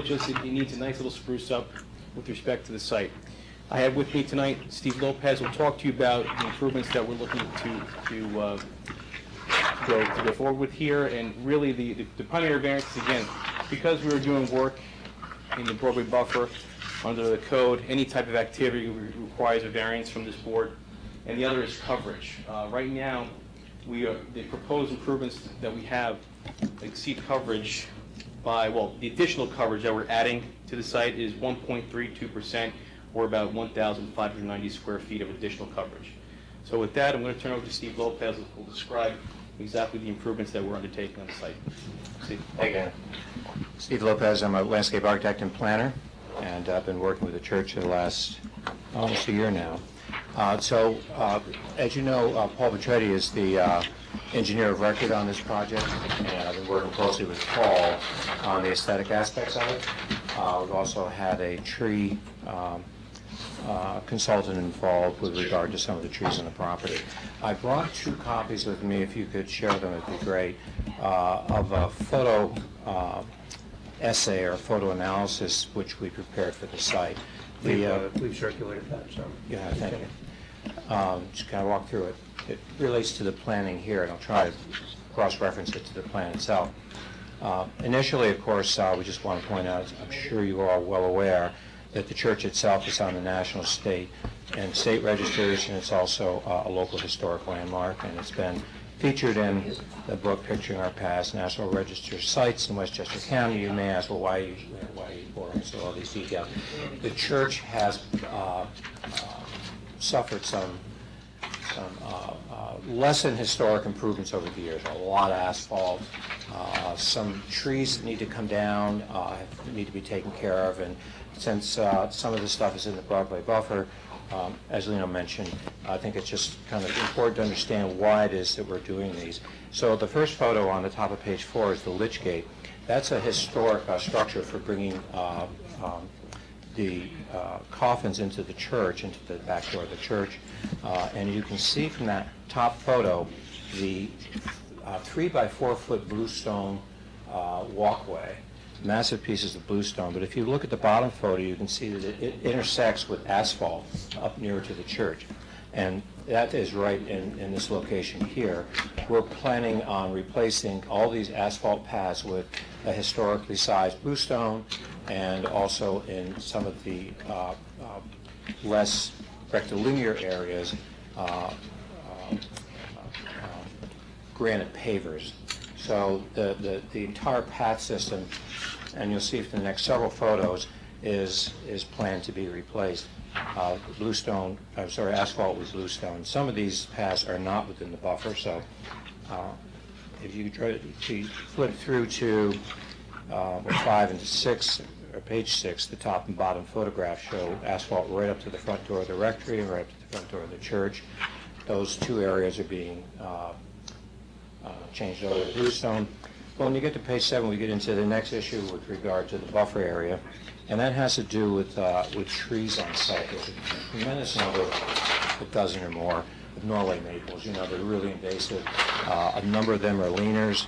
just it needs a nice little spruce up with respect to the site. I have with me tonight Steve Lopez will talk to you about the improvements that we're looking to go forward with here, and really the primary variance is, again, because we were doing work in the Broadway buffer under the code, any type of activity requires a variance from this board, and the other is coverage. Right now, the proposed improvements that we have exceed coverage by, well, the additional coverage that we're adding to the site is 1.32%, or about 1,590 square feet of additional coverage. So with that, I'm going to turn over to Steve Lopez, who will describe exactly the improvements that we're undertaking on the site. Steve. Hey again. Steve Lopez, I'm a landscape architect and planner, and I've been working with the church for the last almost a year now. As you know, Paul Petretti is the engineer of record on this project, and I've been working closely with Paul on the aesthetic aspects of it. We've also had a tree consultant involved with regard to some of the trees on the property. I brought 2 copies with me. If you could share them, it'd be great, of a photo essay or photo analysis which we prepared for the site. We've circulated that, so. Yeah, thank you. Just kind of walk through it. It relates to the planning here, and I'll try to cross-reference it to the plan itself. Initially, of course, we just want to point out, I'm sure you are well aware, that the church itself is on the national, state, and state registers, and it's also a local historic landmark, and it's been featured in the book Picturing Our Past, National Register sites in Westchester County. You may ask, well, why are you boring so all these details? The church has suffered some less than historic improvements over the years. A lot of asphalt, some trees that need to come down, need to be taken care of, and since some of this stuff is in the Broadway buffer, as Lino mentioned, I think it's just kind of important to understand why it is that we're doing these. So the first photo on the top of page 4 is the Lich Gate. That's a historic structure for bringing the coffins into the church, into the back door of the church. And you can see from that top photo the 3 by 4 foot bluestone walkway, massive pieces of bluestone. But if you look at the bottom photo, you can see that it intersects with asphalt up near to the church. And that is right in this location here. We're planning on replacing all these asphalt paths with a historically sized bluestone, and also in some of the less rectilinear areas, granite pavers. So the entire path system, and you'll see from the next several photos, is planned to be replaced. Asphalt with bluestone. Some of these paths are not within the buffer, so if you try to flip through to 5 and 6, or page 6, the top and bottom photographs show asphalt right up to the front door of the rectory and right up to the front door of the church. Those 2 areas are being changed over to bluestone. Well, when you get to page 7, we get into the next issue with regard to the buffer area, and that has to do with trees on site. There's a tremendous number, a dozen or more, of Norway maples. You know, they're really invasive. A number of them are leaners,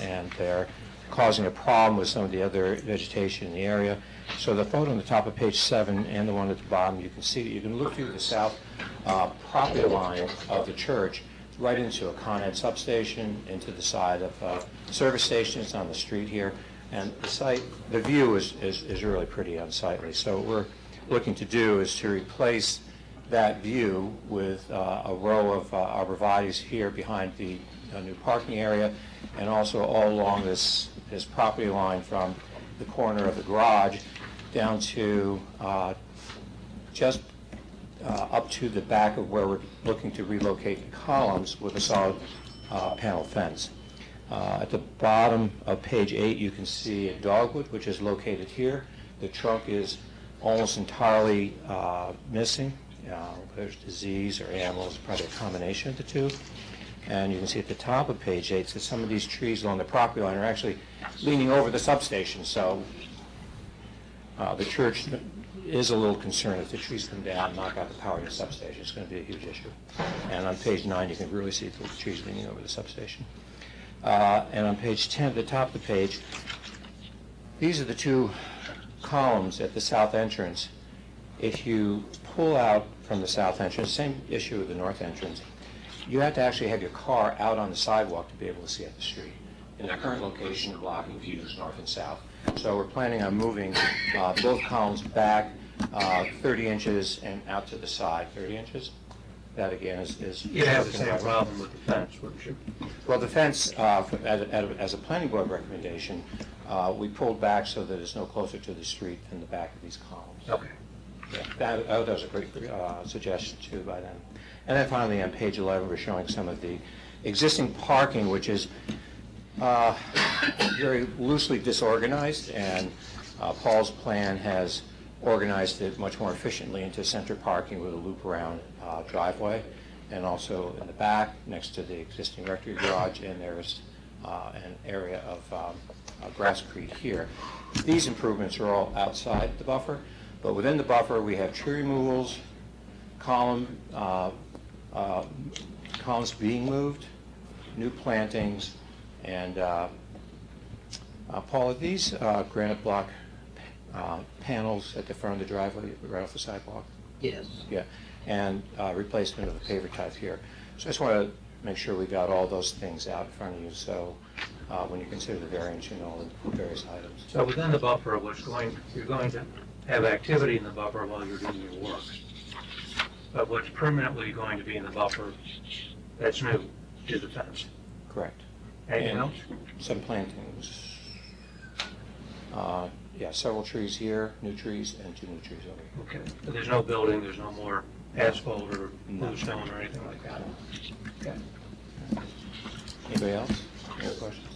and they're causing a problem with some of the other vegetation in the area. So the photo on the top of page 7 and the one at the bottom, you can see that you can look through the south property line of the church right into a Con Ed substation, into the side of service stations on the street here. And the site, the view is really pretty unsightly. So what we're looking to do is to replace that view with a row of arborvitaes here behind the new parking area, and also all along this property line from the corner of the garage down to just up to the back of where we're looking to relocate the columns with a solid panel fence. At the bottom of page 8, you can see a dogwood, which is located here. The trunk is almost entirely missing. There's disease or animals, probably a combination of the two. And you can see at the top of page 8 that some of these trees along the property line are actually leaning over the substation. So the church is a little concerned if the trees come down and knock out the power in the substation. It's going to be a huge issue. And on page 9, you can really see the trees leaning over the substation. And on page 10, at the top of the page, these are the 2 columns at the south entrance, if you pull out from the south entrance, same issue with the north entrance, you have to actually have your car out on the sidewalk to be able to see up the street. In the current location, blocking views north and south. So we're planning on moving both columns back 30 inches and out to the side. 30 inches? That again is... You'd have the same problem with the fence, wouldn't you? Well, the fence, as a planning board recommendation, we pulled back so that it's no closer to the street than the back of these columns. Okay. Yeah, that was a great suggestion too by them. And then finally, on page 11, we're showing some of the existing parking, which is very loosely disorganized, and Paul's plan has organized it much more efficiently into center parking with a loop-around driveway, and also in the back, next to the existing rectory garage, and there's an area of grasscrete here. These improvements are all outside the buffer, but within the buffer, we have tree removals, columns being moved, new plantings, and Paul, are these granite block panels at the front of the driveway, right off the sidewalk? Yes. Yeah, and replacement of the paver type here. So I just want to make sure we got all those things out in front of you, so when you consider the variance, you know the various items. So within the buffer, you're going to have activity in the buffer while you're doing your work. But what's permanently going to be in the buffer that's new is the fence. Correct. Anything And else? some plantings. Yeah, several trees here, new trees, and 2 new trees over here. Okay. But there's no building, there's no more asphalt or No. bluestone or anything like that? Okay. Anybody else? Any other questions?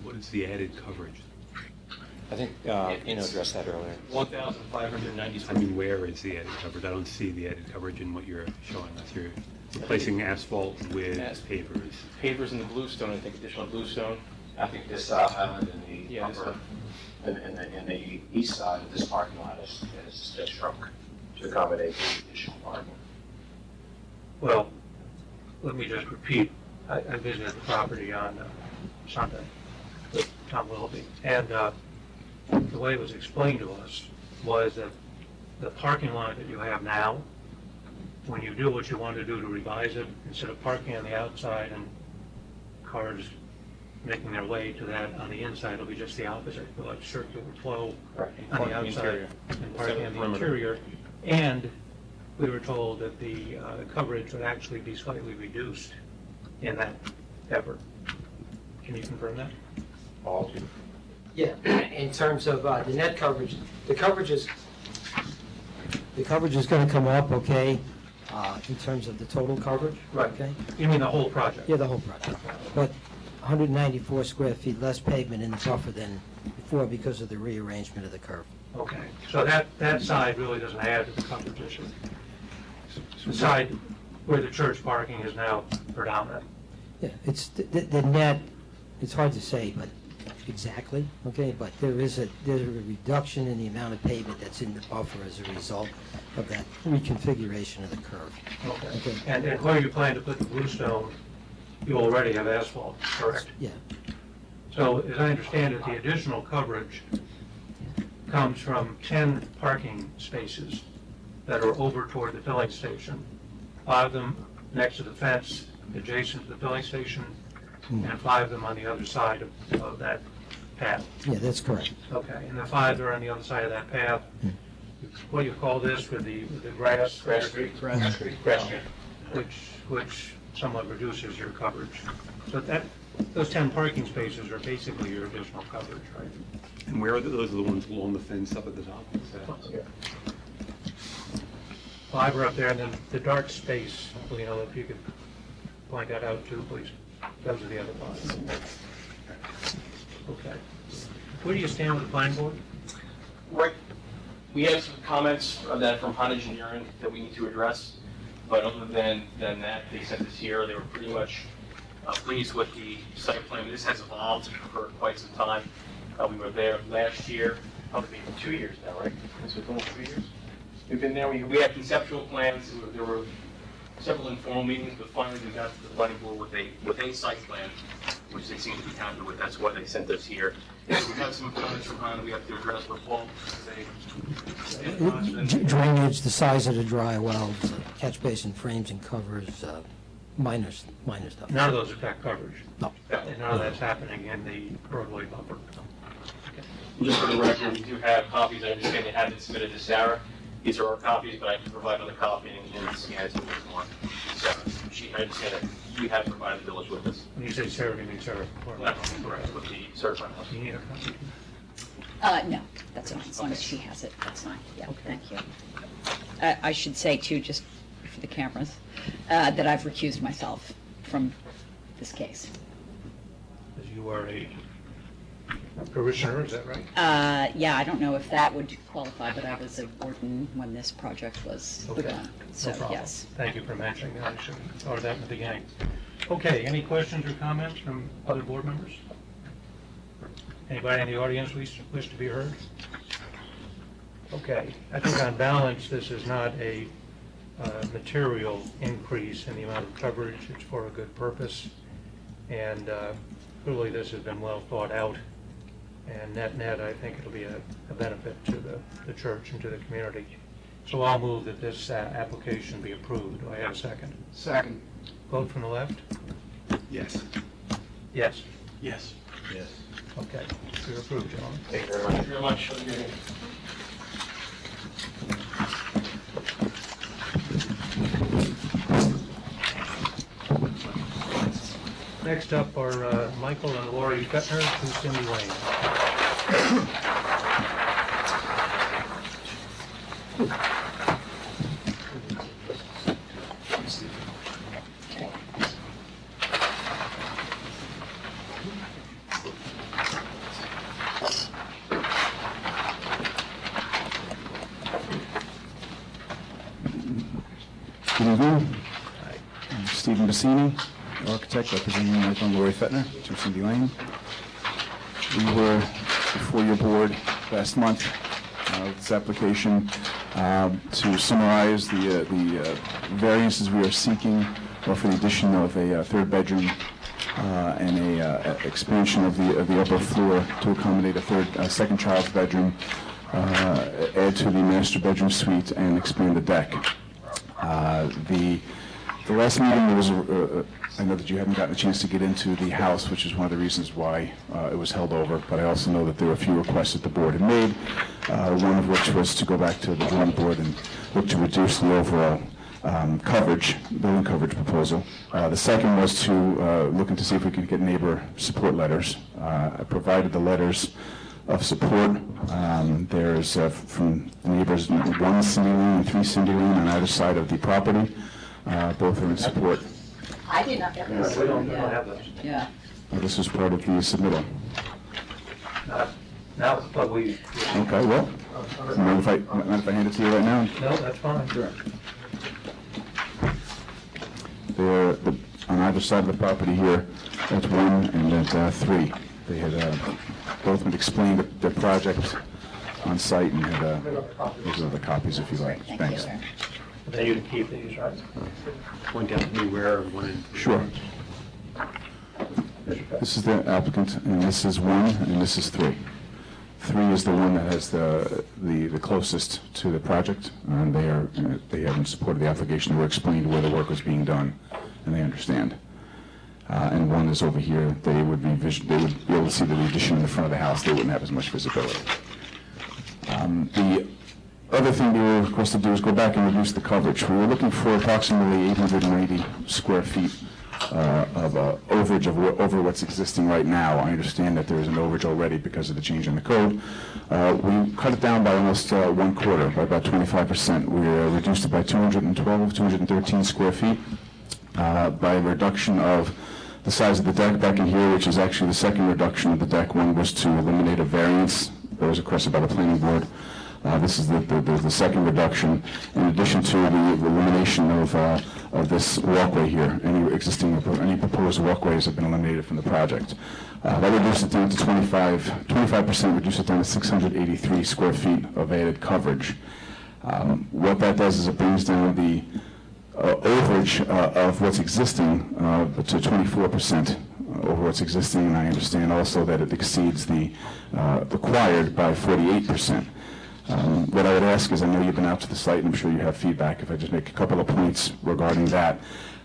What is the added coverage? I think addressed that earlier. 1,590 I square feet. mean, where is the added coverage? I don't see the added coverage in what you're showing us. You're replacing asphalt with As- pavers. Pavers in the bluestone, I think additional bluestone. I think this island in the Yeah, this upper, one. in the east side of this parking lot is shrunk to accommodate the additional parking. Well, let me just repeat, I visited the property on Sunday with Tom Willoughby, and the way it was explained to us was that the parking lot that you have now, when you do what you want to do to revise it, instead of parking on the outside and cars making their way to that on the inside, it'll be just the opposite. We'll have circular flow Right. on Parking the the outside interior. and parking on the Perimeter. interior. And we were told that the coverage would actually be slightly reduced in that effort. Can you confirm that? All Yeah, in terms of the net coverage, the coverage is going to come up, okay, in terms of the total coverage. Right. Okay? You mean the whole project? Yeah, the whole project. But 194 square feet less pavement in the buffer than before because of the rearrangement of the curve. Okay, so that side really doesn't add to the coverage issue. The side where the church parking is now predominant. Yeah, it's the net, it's hard to say, but exactly, okay, but there's a reduction in the amount of pavement that's in the buffer as a result of that reconfiguration of the curve. Okay. Okay. And where you plan to put the bluestone, you already have asphalt, correct? Yeah, So as I understand it, the additional coverage comes from 10 parking spaces that are over toward the filling station. 5 of them next to the fence adjacent to the filling station, and 5 of them on the other side of that path. yeah, that's correct. Okay, and the 5 that are on the other side of that path, what do you call this with the grass? Grass street. Grass street. Which somewhat reduces your coverage. So those 10 parking spaces are basically your additional coverage, right? And where are those are the ones along the fence up at the top? Is that- 5 are up there, and then the dark space, you know, if you could point that out too, please. Those are the other 5. Okay. Where do you stand with the planning board? Right. We have some comments on that from Han Engineering that we need to address, but other than that, they sent us here. They were pretty much pleased with the site plan. This has evolved for quite some time. We were there last year, probably 2 years now, right? This was almost 2 years. We've been there. We had conceptual plans. There were several informal meetings, but finally we got to the planning board with a site plan which they seem to be happy with. That's why they sent us here. And we have some comments from Honda we have to address, but Paul, Drainage, the size of the dry wells, catch basin frames and covers, minor stuff. None of those affect coverage. No. And none of that's happening in the roadway buffer. just for the record, we do have copies. I understand they have been submitted to Sarah. These are our copies, but I can provide another copy and scan it to one. Sarah, I understand that you have provided the village with this. When you say Sarah, you mean Sarah? Correct, with the certified house. Do you need a copy? No, that's fine, as long as she has it, that's fine, yeah, Okay. thank you. I should say too, just for the cameras, that I've recused myself from this case. Because you are a parishioner, is that right? Yeah, I don't know if that would qualify, but I was a warden when this project was Okay. begun, No so, problem. yes. Thank you for mentioning that. I should have thought of that in the beginning. Okay, any questions or comments from other board members? Anybody in the audience wish to be heard? Okay, I think on balance, this is not a material increase in the amount of coverage. It's for a good purpose. And clearly, this has been well thought out. And net, I think it'll be a benefit to the church and to the community. So I'll move that this application be approved. Do I have a second? Second. Vote from the left? Yes. Yes. Yes. Yes. Okay, you're approved, gentlemen. Thank you very much. Thank you very much. Next up are Michael and Lori Fettner, 2 Cindy Lane. Good evening. I'm Stephen Bassini, architect representing Michael and Lori Fettner, 2 Cindy Lane. We were before your board last month with this application to summarize the variances we are seeking for the addition of a third bedroom and a expansion of the upper floor to accommodate a second child's bedroom, add to the master bedroom suite, and expand the deck. The last meeting, there was, I know that you haven't gotten a chance to get into the house, which is one of the reasons why it was held over, but I also know that there were a few requests that the board had made, one of which was to go back to the drawing board and look to reduce the overall coverage, building coverage proposal. The second was to looking to see if we could get neighbor support letters. I provided the letters of support. There's from neighbors 1 Cindy Lane and 3 Cindy Lane on either side of the property. Both are in support. I did not get this. We don't have those. Yeah. This was part of the submittal. Now, but we, Okay, well, mind if I hand it to you right now? no, that's fine. Sure. They're on either side of the property here, that's 1 and that's 3. They had both been explained their project on site and had, those are the copies if you like. Thank Thanks. Then you can keep these, right? Point out to me where one in. Sure. This is the applicant, and this is 1, and this is 3. 3 is the one that has the closest to the project, and they haven't supported the application. They were explained where the work was being done, and they understand. And 1 is over here. They would be able to see the addition in the front of the house. They wouldn't have as much visibility. The other thing we were requested to do is go back and reduce the coverage. We were looking for approximately 890 square feet of overage over what's existing right now. I understand that there is an overage already because of the change in the code. We cut it down by almost 1/4, by about 25%. We reduced it by 213 square feet by a reduction of the size of the deck back in here, which is actually the second reduction of the deck. One was to eliminate a variance that was requested by the planning board. This is the second reduction, in addition to the elimination of this walkway here. Any proposed walkways have been eliminated from the project. That reduced it down to 25%, reduced it down to 683 square feet of added coverage. What that does is it brings down the overage of what's existing to 24%, over what's existing, and I understand also that it exceeds the required by 48%. What I would ask is, I know you've been out to the site, and I'm sure you have feedback, if I just make a couple of points regarding that.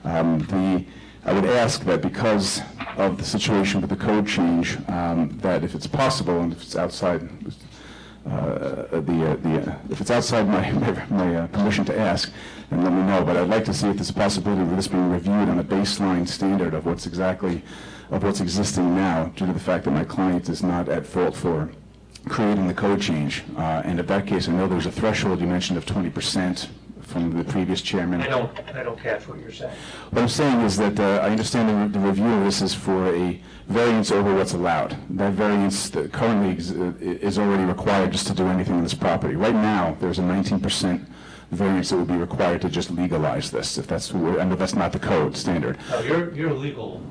I would ask that because of the situation with the code change, that if it's possible, and if it's outside if it's outside my permission to ask, then let me know. But I'd like to see if there's a possibility of this being reviewed on a baseline standard of what's existing now, due to the fact that my client is not at fault for creating the code change. And in that case, I know there's a threshold you mentioned of 20% from the previous chairman. I don't catch what you're saying. What I'm saying is that I understand the review of this is for a variance over what's allowed. That variance that currently is already required just to do anything on this property. Right now, there's a 19% variance that would be required to just legalize this, if that's, I know that's not the code standard. No, you're legal.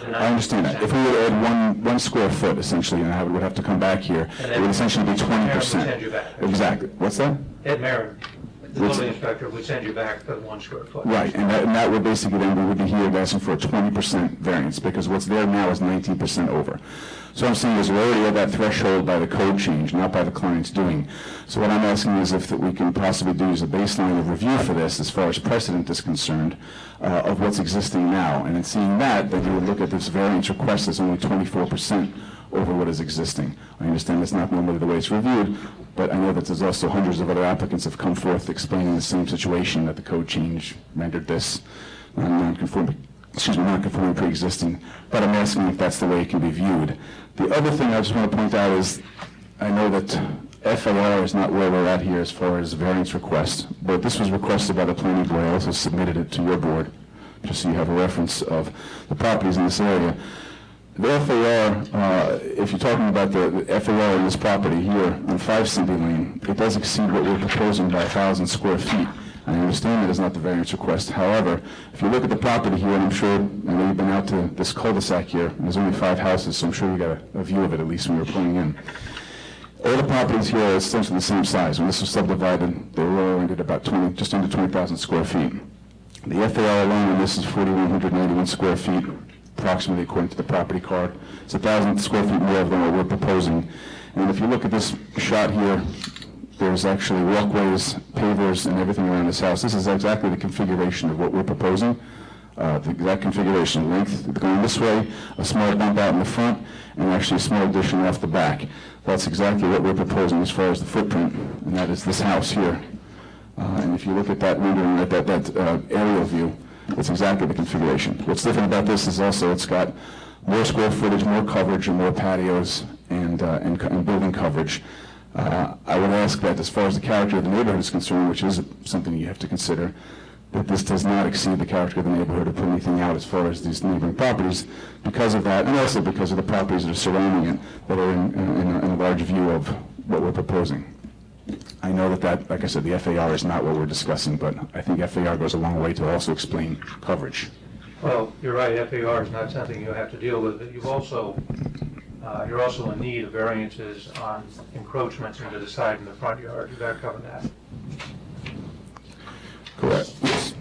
I understand that. If we would add one square foot, essentially, and I would have to come back here, it would essentially be 20%. Send you back. Exactly. What's that? Ed Marin, the building inspector, would send you back the 1 square foot. Right, and that would basically then, we would be here asking for a 20% variance, because what's there now is 19% over. So what I'm saying is we're already at that threshold by the code change, not by the client's doing. So what I'm asking is if that we can possibly do as a baseline of review for this, as far as precedent is concerned, of what's existing now. And in seeing that, then you would look at this variance request as only 24% over what is existing. I understand that's not normally the way it's reviewed, but I know that there's also hundreds of other applicants have come forth explaining the same situation, that the code change rendered this non-conforming pre-existing. But I'm asking if that's the way it can be viewed. The other thing I just want to point out is, I know that FAR is not where we're at here as far as variance request, but this was requested by the planning board. I also submitted it to your board, just so you have a reference of the properties in this area. The FAR, if you're talking about the FAR in this property here on 5 Cindy Lane, it does exceed what we're proposing by 1,000 square feet. I understand that is not the variance request. However, if you look at the property here, and I'm sure, I know you've been out to this cul-de-sac here, and there's only 5 houses, so I'm sure you got a view of it at least when you were pulling in. All the properties here are essentially the same size. When this was subdivided, they were all at about just under 20,000 square feet. The FAR alone on this is 4,191 square feet, approximately according to the property card. It's 1,000 square feet more than what we're proposing. And if you look at this shot here, there's actually walkways, pavers, and everything around this house. This is exactly the configuration of what we're proposing. The exact configuration, length going this way, a small bump out in the front, and actually a small addition off the back. That's exactly what we're proposing as far as the footprint, and that is this house here. And if you look at that rendering, at that aerial view, it's exactly the configuration. What's different about this is also it's got more square footage, more coverage, and more patios and building coverage. I would ask that as far as the character of the neighborhood is concerned, which is something you have to consider, that this does not exceed the character of the neighborhood or put anything out as far as these neighboring properties because of that, and also because of the properties that are surrounding it that are in a large view of what we're proposing. I know that, like I said, the FAR is not what we're discussing, but I think FAR goes a long way to also explain coverage. Well, you're right, FAR is not something you have to deal with, but you're also in need of variances on encroachments into the side and the front yard. You got to cover that. Correct. Yes.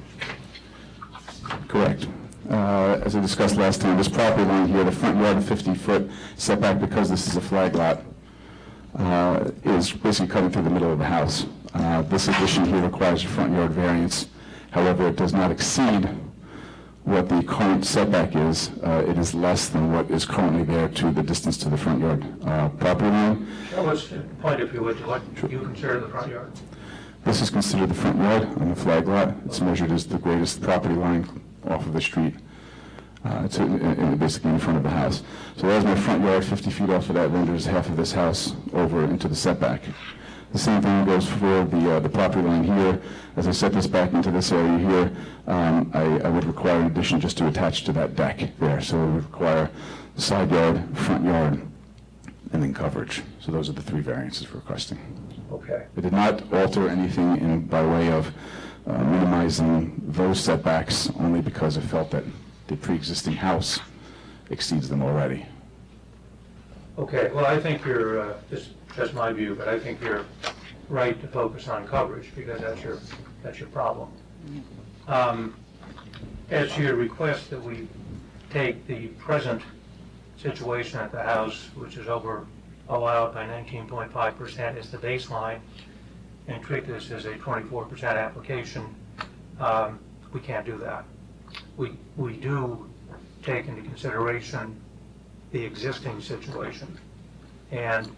Correct. As I discussed last time, this property line here, the front yard 50-foot setback, because this is a flag lot, is basically cutting through the middle of the house. This addition here requires a front yard variance. However, it does not exceed what the current setback is. It is less than what is currently there to the distance to the front yard property line. Show us, point if you would, to what you consider the front yard. This is considered the front yard on the flag lot. It's measured as the greatest property line off of the street. It's basically in front of the house. So there's my front yard, 50 feet off of that renders half of this house over into the setback. The same thing goes for the property line here. As I set this back into this area here, I would require an addition just to attach to that deck there. So it would require the side yard, front yard, and then coverage. So those are the 3 variances we're requesting. Okay. It did not alter anything by way of minimizing those setbacks, only because it felt that the pre-existing house exceeds them already. Okay, well, I think you're, just my view, but I think you're right to focus on coverage because that's your problem. As to your request that we take the present situation at the house, which is over allowed by 19.5% is the baseline, and treat this as a 24% application, we can't do that. We do take into consideration the existing situation and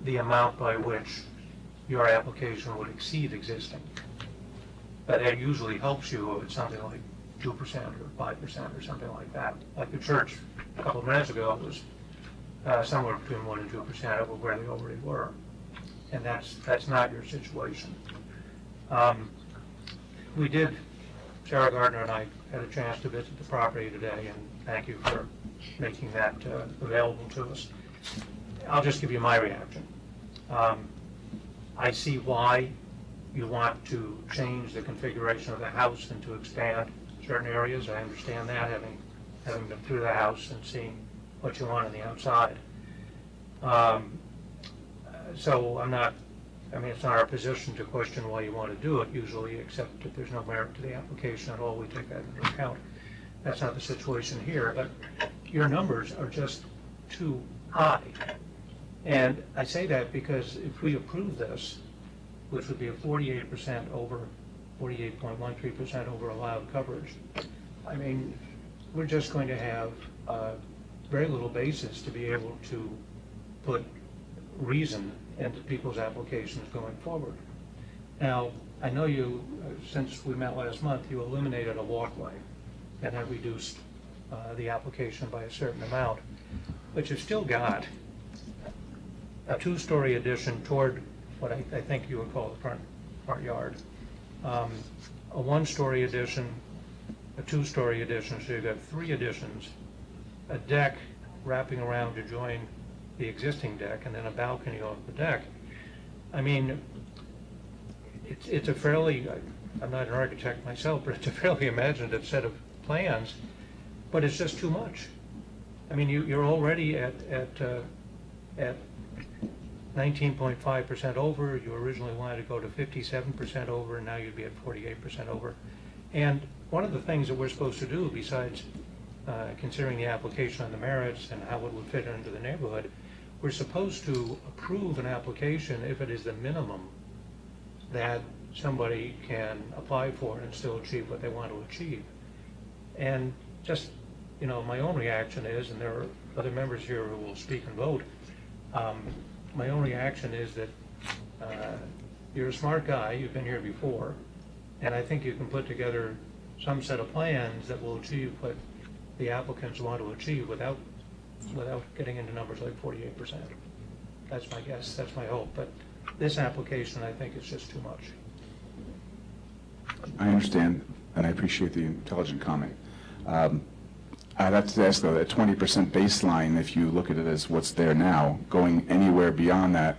the amount by which your application would exceed existing. But that usually helps you if it's something like 2% or 5% or something like that. Like the church a couple of minutes ago was somewhere between 1% and 2% over where they already were. And that's not your situation. We did, Sarah Gardner and I had a chance to visit the property today, and thank you for making that available to us. I'll just give you my reaction. I see why you want to change the configuration of the house and to expand certain areas. I understand that, having been through the house and seeing what you want on the outside. So it's not our position to question why you want to do it usually, except that there's no merit to the application at all. We take that into account. That's not the situation here, but your numbers are just too high. And I say that because if we approve this, which would be a 48% over, 48.13% over allowed coverage, I mean, we're just going to have very little basis to be able to put reason into people's applications going forward. Now, I know you, since we met last month, you eliminated a walkway and have reduced the application by a certain amount, but you've still got a two-story addition toward what I think you would call the front yard, a one-story addition, a two-story addition, so you've got three additions, a deck wrapping around to join the existing deck, and then a balcony off the deck. I mean, it's a fairly, I'm not an architect myself, but it's a fairly imaginative set of plans, but it's just too much. I mean, you're already at 19.5% over. You originally wanted to go to 57% over, and now you'd be at 48% over. And one of the things that we're supposed to do, besides considering the application on the merits and how it would fit into the neighborhood, we're supposed to approve an application if it is the minimum that somebody can apply for and still achieve what they want to achieve. And just, my own reaction is, and there are other members here who will speak and vote, my own reaction is that you're a smart guy, you've been here before, and I think you can put together some set of plans that will achieve what the applicants want to achieve without getting into numbers like 48%. That's my guess, that's my hope, but this application, I think, is just too much. I understand, and I appreciate the intelligent comment. I'd have to ask, though, that 20% baseline, if you look at it as what's there now, going anywhere beyond that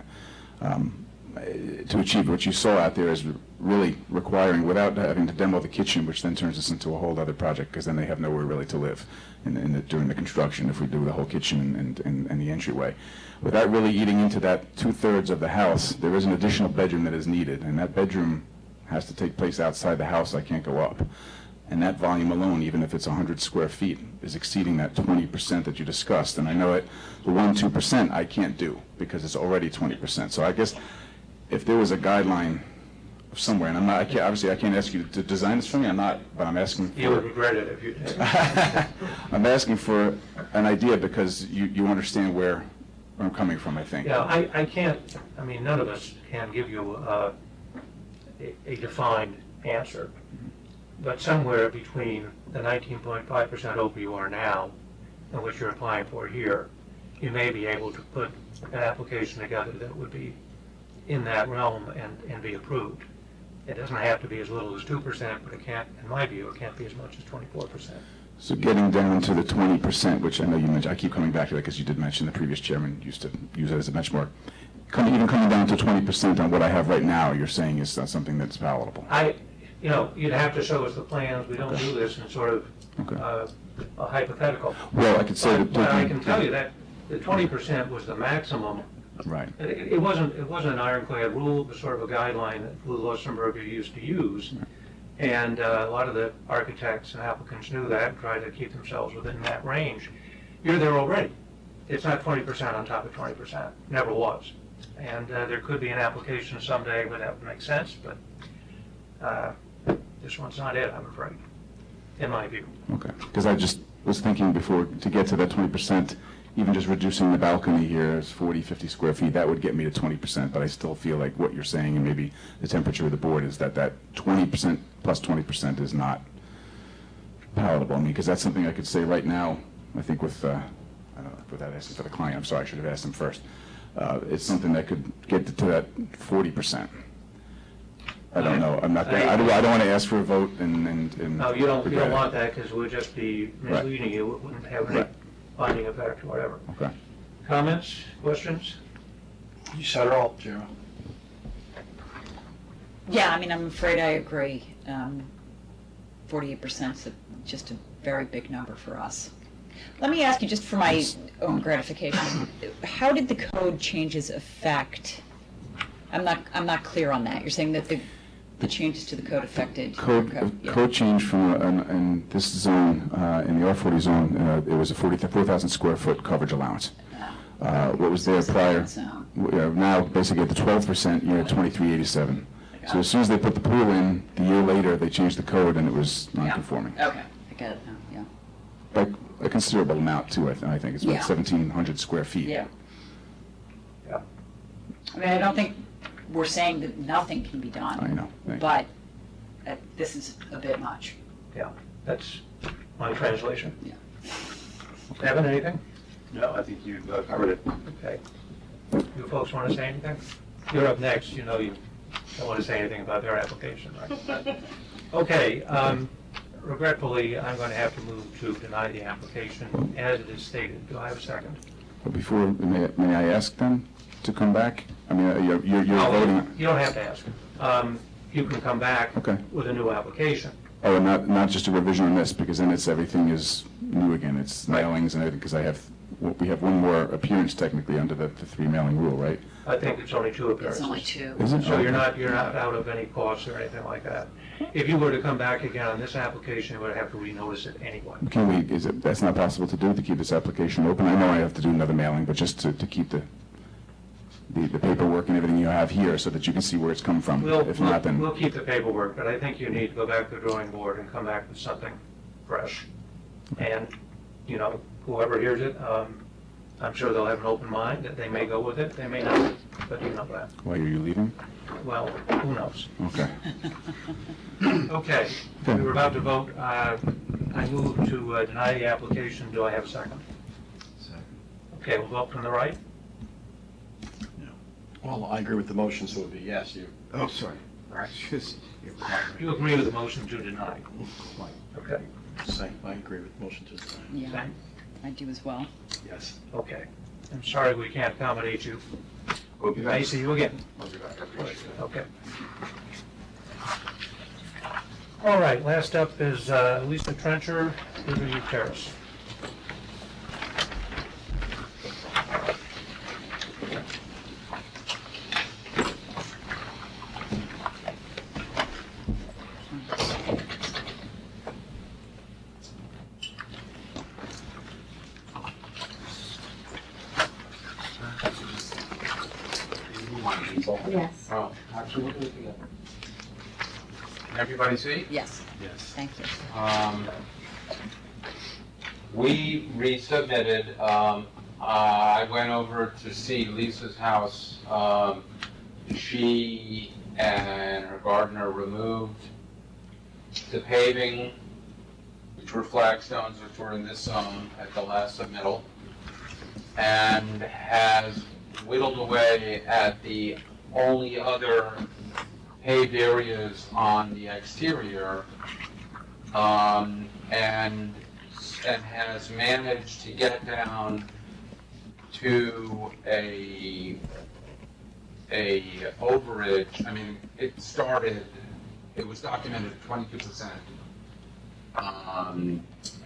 to achieve what you saw out there is really requiring, without having to demo the kitchen, which then turns us into a whole other project, because then they have nowhere really to live during the construction if we do the whole kitchen and the entryway. Without really eating into that 2/3 of the house, there is an additional bedroom that is needed, and that bedroom has to take place outside the house. I can't go up. And that volume alone, even if it's 100 square feet, is exceeding that 20% that you discussed. And I know it, the 1-2% I can't do because it's already 20%. So I guess if there was a guideline of somewhere, and obviously I can't ask you to design this for me, but I'm asking for... You would regret it if you did. I'm asking for an idea because you understand where I'm coming from, I think. Yeah, I can't, none of us can give you a defined answer. But somewhere between the 19.5% over you are now and what you're applying for here, you may be able to put an application together that would be in that realm and be approved. It doesn't have to be as little as 2%, but it can't, in my view, it can't be as much as 24%. So getting down to the 20%, which I know you mentioned, I keep coming back to that because you did mention the previous chairman used to use it as a benchmark. Even coming down to 20% on what I have right now, you're saying is not something that's palatable. You'd have to show us the plans. We don't do this in sort of a hypothetical. Well, I could say that... But I can tell you that the 20% was the maximum. Right. It wasn't an ironclad rule. It was sort of a guideline that Lou Luxemburger used to use. Right. And a lot of the architects and applicants knew that and tried to keep themselves within that range. You're there already. it's not 20% on top of 20%, never was. And there could be an application someday where that would make sense, but this one's not it, I'm afraid, in my view. Okay, because I just was thinking before, to get to that 20%, even just reducing the balcony here is 40, 50 square feet, that would get me to 20%, but I still feel like what you're saying, and maybe the temperature of the board, is that 20% plus 20% is not palatable. I mean, because that's something I could say right now, I think without asking for the client, I'm sorry, I should have asked him first. It's something that could get to that 40%. I don't know, I'm not, I don't want to ask for a vote and. No, you don't regret it. want that, because we'll just be misleading you, it wouldn't have any Right. binding effect or whatever. Okay. Comments, questions? You said it all, Jim. Yeah, I mean, I'm afraid I agree. 48% is just a very big number for us. Let me ask you, just for my own gratification, how did the code changes affect? I'm not clear on that. You're saying that the changes to the code affected? Yeah. Code change from, in this zone, in the R40 zone, it was a 4,000 square foot coverage allowance. What was there prior, Zone. now basically at the 12%, you're at 2387. So as soon as they put the pool in, the year later, they changed the code and it was non-conforming. Okay, I get it now, yeah. By a considerable amount too, I think. It's Yeah. about 1,700 square feet. Yeah. Yeah. I mean, I don't think we're saying that nothing can be done. I know. Thank you. But this is a bit much. Yeah, that's my translation. Yeah. Evan, anything? No, I think you covered it. Okay. You folks want to say anything? You're up next, you know you don't want to say anything about their application, right? Okay, regretfully, I'm going to have to move to deny the application as it is stated. Do I have a second? But before, may I ask them to come back? I mean, you're voting. You don't have to ask. You can come back Okay. with a new application. Oh, and not just a revision on this, because then everything is new again. It's mailings and everything, because we have one more appearance technically under the 3 mailing rule, right? I think it's only 2 appearances. It's only 2. Is it? So you're Okay. not out of any costs or anything like that. If you were to come back again on this application, you would have to renotice it anyway. That's not possible to do, to keep this application open? I know I have to do another mailing, but just to keep the paperwork and everything you have here so that you can see where it's come from. If not, then. We'll keep the paperwork, but I think you need to go back to the drawing board and come back with something fresh. And, you know, whoever hears it, I'm sure they'll have an open mind, that they may go with it, they may not, but you know that. Why are you leaving? Well, who knows? Okay. Okay, we were about to vote. I move to deny the application. Do I have a second? Okay, we'll vote from the right. Well, I agree with the motion, so it would be yes. Oh, sorry. You agree with the motion to deny? Okay, Same, I agree with the motion to deny. Yeah, same. I do as well. Yes. Okay. I'm sorry we can't accommodate you. We'll be We back. may see you again. I'll be back. I appreciate it. Okay. All right, last up is Lisa Trencher, Riverview Terrace. Yes. Oh, absolutely. Everybody see? Yes, Yes. thank you. We resubmitted, I went over to see Lisa's house. She and her gardener removed the paving, which were flagstones, which were in this zone at the last submittal, and has whittled away at the only other paved areas on the exterior, and has managed to get down to a overage. I mean, it was documented at 22%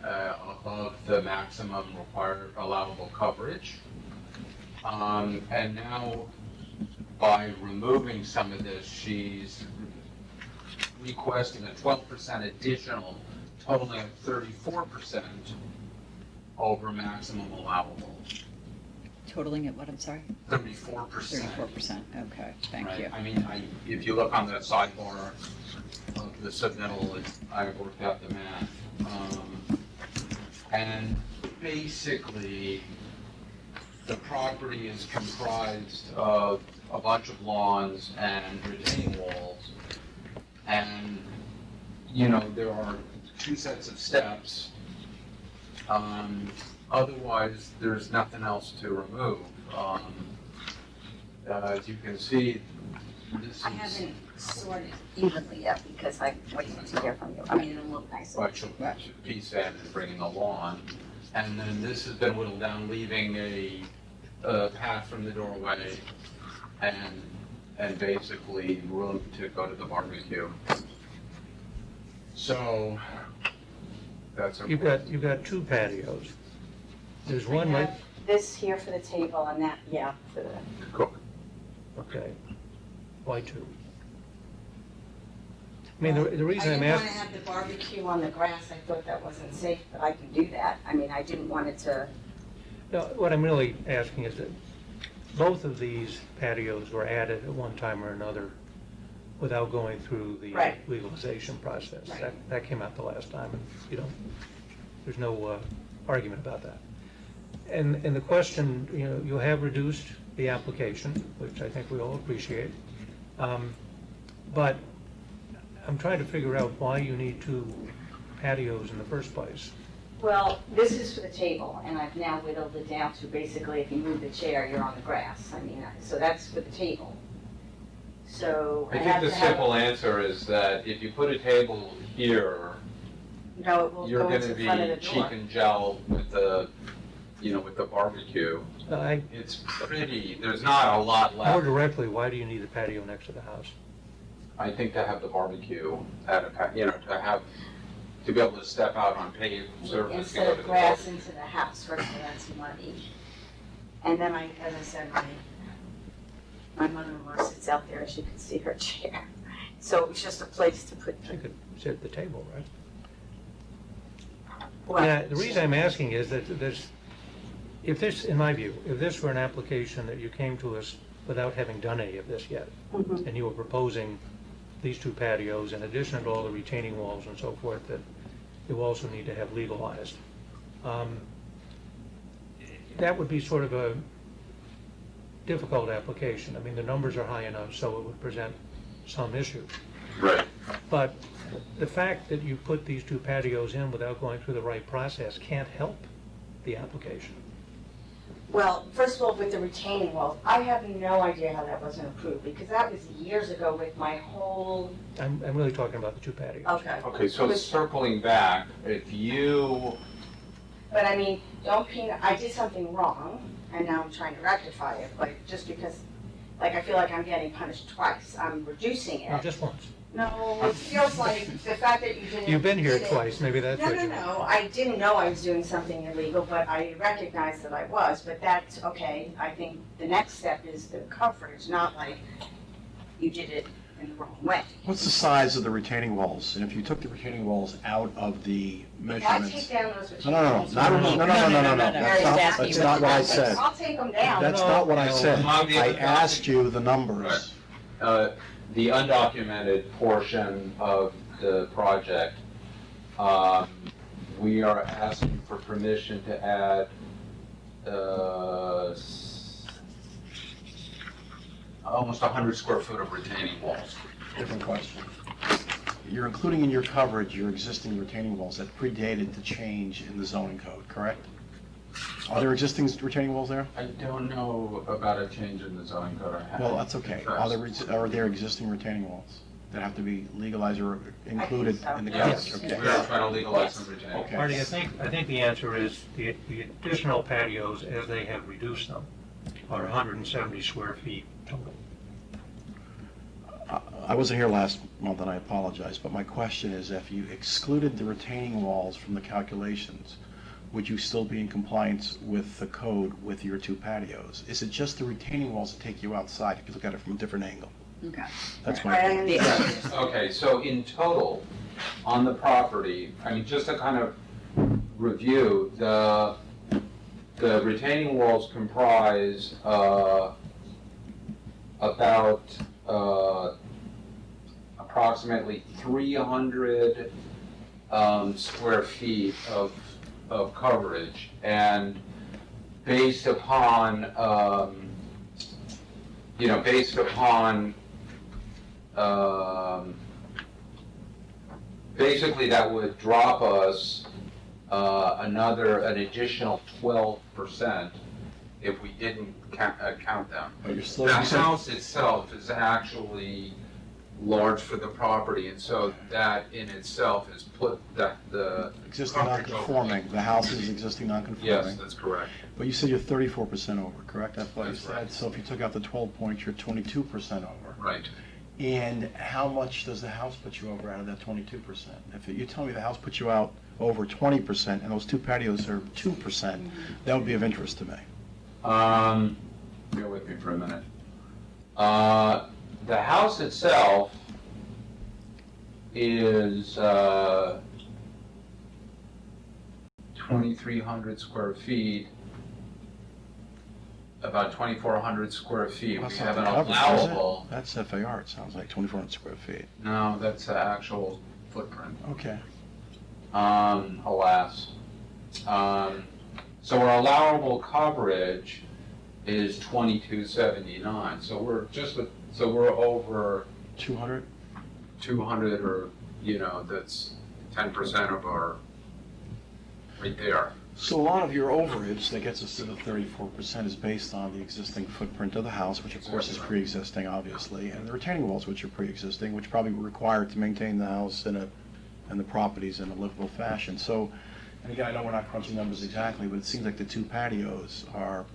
above the maximum required allowable coverage. And now, by removing some of this, she's requesting a 12% additional, totaling at 34% over maximum allowable. totaling at what, I'm sorry? 34%. 34%, okay, thank Right. you. I mean, if you look on the sidebar of the submittal, I worked out the math. And basically, the property is comprised of a bunch of lawns and retaining walls. And, there are 2 sets of steps. Otherwise, there's nothing else to remove. As you can see, this I is haven't sorted evenly yet because I'm waiting to hear from you. I mean, it'll look nicer. much of piece in and bringing the lawn. And then this has been whittled down, leaving a path from the doorway and basically room to go to the barbecue. So, that's a. You've got 2 patios. There's I one right, have this here for the table and that, yeah, for the, Cook. okay. Why 2? I mean, the reason I'm I didn't want to asking, have the barbecue on the grass. I thought that wasn't safe, but I can do that. I mean, I didn't want it to, no, what I'm really asking is that both of these patios were added at one time or another without going through the Right. legalization process. Right. That came out the last time, and there's no argument about that. And the question, you have reduced the application, which I think we all appreciate. But I'm trying to figure out why you need 2 patios in the first place. well, this is for the table and I've now whittled it down to basically if you move the chair, you're on the grass. I mean, so that's for the table. So I I have think to the have. simple answer is that if you put a table here, No, it will you're go gonna into be front of the cheek door. and jowl with the, with the barbecue. I, It's pretty, there's not a lot more left. directly, why do you need the patio next to the house? I think to have the barbecue at to be able to step out on paved surface. to Instead go of to the grass barbecue. into the house, first of all, that's money. And then as I said, my mother-in-law sits out there, as you can see her chair. So it was just a place to put. You could sit at the table, right? Well, Yeah, the reason I'm asking is that if this, in my view, if this were an application that you came to us without having done any of this yet, Mhm. and you were proposing these 2 patios in addition to all the retaining walls and so forth that you also need to have legalized, that would be sort of a difficult application. I mean, the numbers are high enough, so it would present some issues. Right. But the fact that you put these 2 patios in without going through the right process can't help the application. Well, first of all, with the retaining walls, I have no idea how that wasn't approved, because that was years ago with my whole, I'm really talking about the 2 patios. okay. Okay, so With- circling back, if you, But I mean, I did something wrong, and now I'm trying to rectify it, but just because, I feel like I'm getting punished twice. I'm reducing No, it. just once. No, it feels like the fact that you didn't. You've been here did it- twice, maybe that's No, what no, you... no, I didn't know I was doing something illegal, but I recognized that I was, but that's, okay, I think the next step is the coverage, not like you did it in the wrong way. What's the size of the retaining walls? And if you took the retaining walls out of the If I measurements? take down those. No, no, no, retaining not, walls- no, no, no, no, no, no. Mary's That's asking that's you not what I about that. said. I'll take them down. That's not what I said. No. I asked you the numbers. the undocumented portion of the project, we are asking for permission to add almost 100 square foot of retaining walls. Different question. You're including in your coverage your existing retaining walls that predated the change in the zoning code, correct? Are there existing retaining walls there? I don't know about a change in the zoning code. I haven't Well, that's okay. Are there existing retaining walls that have to be legalized or included so. in the Yes, coverage? we Okay. are trying to legalize some retaining. Okay. Marty, I think the answer is the additional patios, as they have reduced them, are 170 square feet total. I wasn't here last month, and I apologize, but my question is, if you excluded the retaining walls from the calculations, would you still be in compliance with the code with your 2 patios? Is it just the retaining walls that take you outside? You can look at it from a different angle. Okay. That's Right, I my point. understand. Okay, so in total, on the property, I mean, just to kind of review, the the retaining walls comprise about approximately 300 square feet of coverage, and based upon basically that would drop us an additional 12% if we didn't count them. But you're still, The you said- house itself is actually large for the property, and so that in itself has put the existing non-conforming, the house is existing non-conforming. Yes, that's correct. But you said you're 34% over, correct? That's what you That's said. right. So if you took out the 12 points, you're 22% over. Right. And how much does the house put you over out of that 22%? If you tell me the house puts you out over 20% and those two patios are 2%, that would be of interest to me. Bear with me for a minute. The house itself is 2,300 square feet, about 2,400 square feet. We That's have not an the coverage, is it? allowable, That's FAR, it sounds like, 2,400 square feet. no, that's the actual footprint. Okay. Alas. So our allowable coverage is 2279. So we're over 200? 200, or, that's 10% of our, right there. So a lot of your overage that gets us to the 34% is based on the existing footprint of the house, which of course is pre-existing, obviously, and the retaining walls, which are pre-existing, which probably were required to maintain the house and the properties in a livable fashion. So, and again, I know we're not crunching numbers exactly, but it seems like the two patios are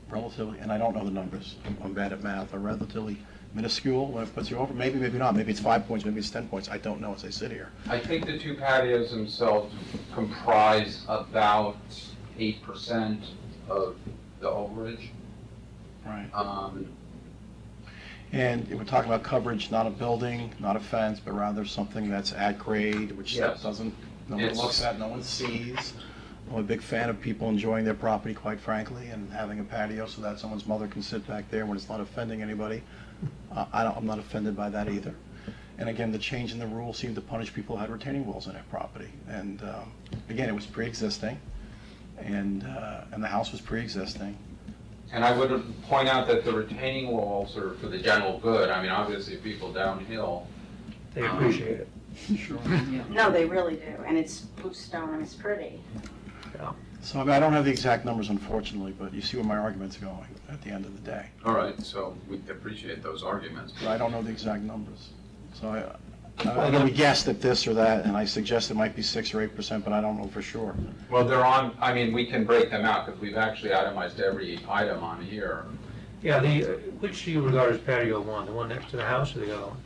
relatively, and I don't know the numbers, I'm bad at math, are relatively minuscule when it puts you over. Maybe, maybe not. Maybe it's 5 points, maybe it's 10 points. I don't know as I sit here. I think the two patios themselves comprise about 8% of the overage. Right. And we're talking about coverage, not a building, not a fence, but rather something that's at grade, which Yes. doesn't, no one It's- looks at, no one sees. I'm a big fan of people enjoying their property, quite frankly, and having a patio so that someone's mother can sit back there when it's not offending anybody. I'm not offended by that either. And again, the change in the rule seemed to punish people who had retaining walls on their property. And again, it was pre-existing, and the house was pre-existing. And I would point out that the retaining walls are for the general good. I mean, obviously, people downhill. They appreciate it. Sure. No, they really do, and it's blue stone and it's pretty. So I mean, I don't have the exact numbers, unfortunately, but you see where my argument's going at the end of the day. All right, so we appreciate those arguments. But I don't know the exact numbers. So I know we guessed at this or that, and I suggest it might be 6 or 8%, but I don't know for sure. Well, they're on, I mean, we can break them out because we've actually itemized every item on here. Yeah, which do you regard as patio one, the one next to the house or the other one?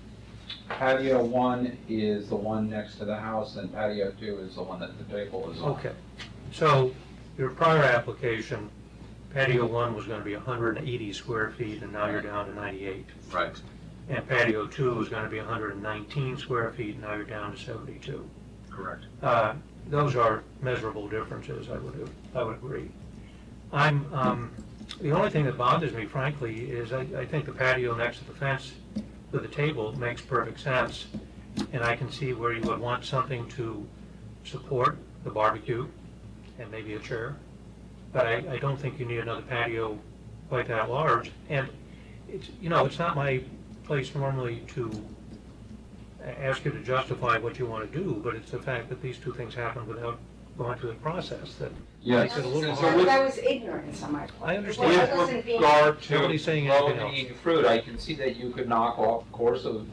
Patio 1 is the one next to the house, and patio 2 is the one that the table is on. Okay, so your prior application, patio one was going to be 180 square feet, and now you're down to 98. Right. And patio two was going to be 119 square feet, and now you're down to 72. Correct. Those are measurable differences, I would agree. The only thing that bothers me, frankly, is I think the patio next to the fence with the table makes perfect sense, and I can see where you would want something to support the barbecue and maybe a chair, but I don't think you need another patio quite that large. And it's not my place normally to ask you to justify what you want to do, but it's the fact that these two things happen without going through the process that Yes. makes it a little So hard. with- That was ignorance on my part. I understand. It With wasn't being- regard to Nobody's saying anything else. low-hanging fruit, I can see that you could knock off a course of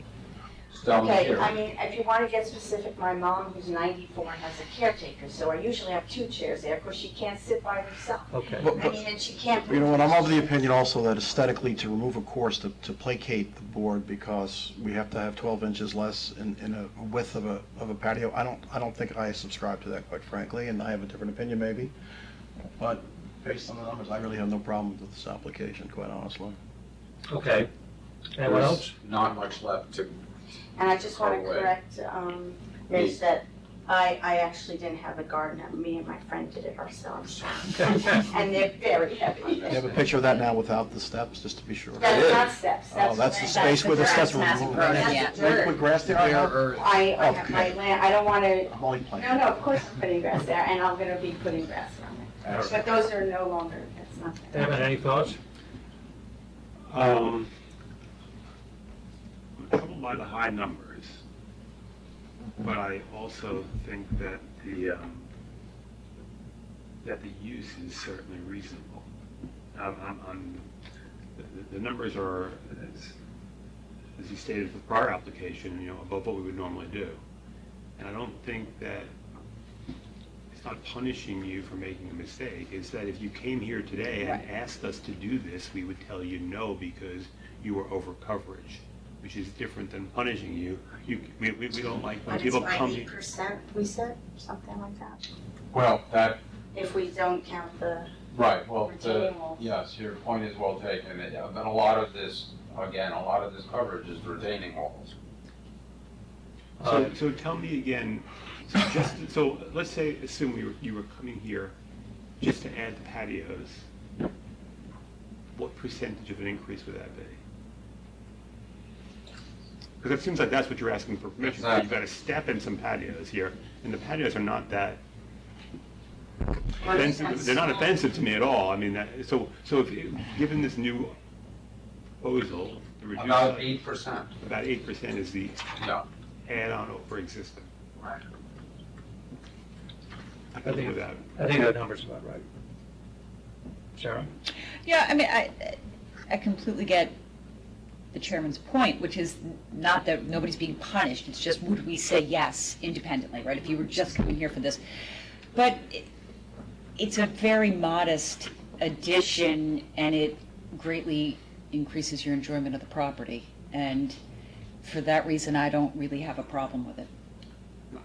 stone Okay, here. I mean, if you want to get specific, my mom, who's 94, has a caretaker, so I usually have 2 chairs there, because she can't sit by herself. Okay. But- I mean, and she can't. You know what, I'm of the opinion also that aesthetically, to remove a course to placate the board, because we have to have 12 inches less in a width of a patio, I don't think I subscribe to that, quite frankly, and I have a different opinion maybe. But based on the numbers, I really have no problem with this application, quite honestly. Okay. And what There's else? not much left to, And I just want to By the way. correct, Mitch, that I actually didn't have a garden. Me and my friend did it ourselves. And they're very heavy. You have a picture of that now without the steps, just to be sure? That's not steps. Oh, that's the space where the steps were removed. That's the dirt. With grass there? I have my land, I don't want to, I'm only playing. no, of course I'm putting grass there, and I'm going to be putting grass around it. But those are no longer, that's not. Evan, any thoughts? I'm troubled by the high numbers, but I also think that the use is certainly reasonable. The numbers are, as you stated with the prior application, above what we would normally do. And I don't think that it's not punishing you for making a mistake. It's that if you came here today and asked us to do this, we would tell you no because you were over coverage, which is different than punishing you. We don't like when But it's people by come. 8%, we said, something like that, Well, that, if we don't count the, right, well, retaining wall. yes, your point is well taken. But a lot of this, again, a lot of this coverage is retaining walls. So tell me again, so let's say, assume you were coming here just to add the patios. What percentage of an increase would that be? Because it seems like that's what you're asking for permission for. You've got to step in some patios here, and the patios are not that offensive. They're not offensive to me at all. I mean, so if, given this new proposal, the reduced About size- 8%. About 8% is the Yeah. add-on over existing. Right. I Live think with that. that number's about right. Sarah? Yeah, I mean, I completely get the chairman's point, which is not that nobody's being punished, it's just would we say yes independently, right? If you were just coming here for this. But it's a very modest addition, and it greatly increases your enjoyment of the property. And for that reason, I don't really have a problem with it.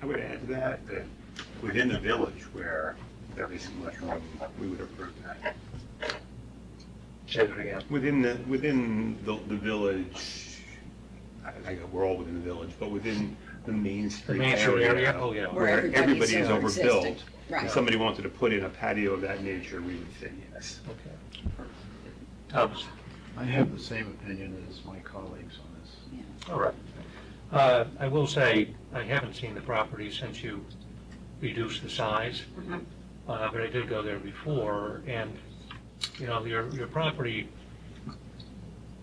I would add to that within the village where there isn't much room, we would approve that. Say that again. Within the village, we're all within the village, but within the Main Street Main Street area? Oh, yeah. Where everybody is everybody's overbuilt. existing. Right. If somebody wanted to put in a patio of that nature, we would say yes. Okay. Thomas? I have the same opinion as my colleagues on this. All right. I will say, I haven't seen the property since you reduced the size, but I did go there before, and, your property,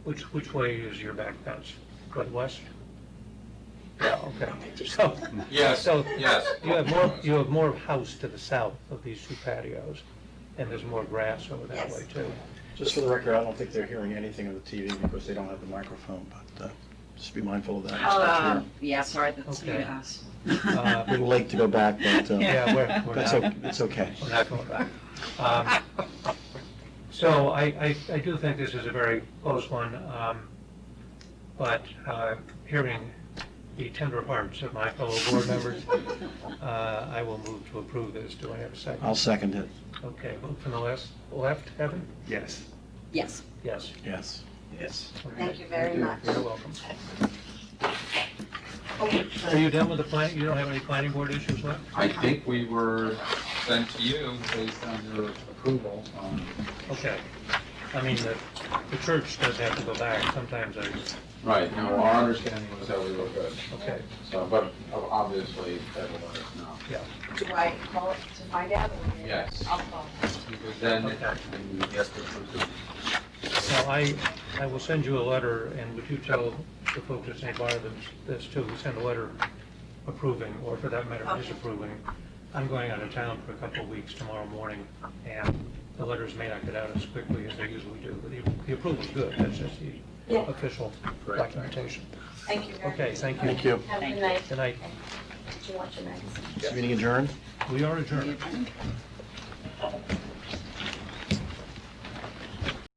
which way is your back fence? Go west? Yeah, okay. So, Yes, so yes. you have more house to the south of these two patios, and there's more grass over that way, too. Just for the record, I don't think they're hearing anything on the TV because they don't have the microphone, but just be mindful of that. Mr. Chair. Yeah, sorry, that's Okay. new to us. A little late to go back, but Yeah, we're that's not. okay. It's okay. We're not going back. So I do think this is a very close one, but hearing the tender hearts of my fellow board members, I will move to approve this. Do I have a second? I'll second it. Okay, vote from the left, Evan? Yes. Yes. Yes. Yes. Yes. Thank you very much. You're welcome. Are you done with the planning? You don't have any planning board issues left? I think we were sent to you based on your approval. Okay. I mean, the church does have to go back. Sometimes Right, no, our understanding was that we were good. okay, So, but obviously, that will let us know. yeah. Do I call it to find out? Or Yes. I'll call. Because then, Okay. we get the approval. Now, I will send you a letter, and would you tell the folks at St. Barnabas this too? We send a letter approving, or for that matter, disapproving. I'm going out of town for a couple of weeks tomorrow morning, and the letters may not get out as quickly as they usually do, but the approval's good. That's just the Yeah. official documentation. Thank you very much. Okay, thank you. Thank you. Have a good night. Good night. Do you want your magazine? Meeting adjourned? We are adjourned.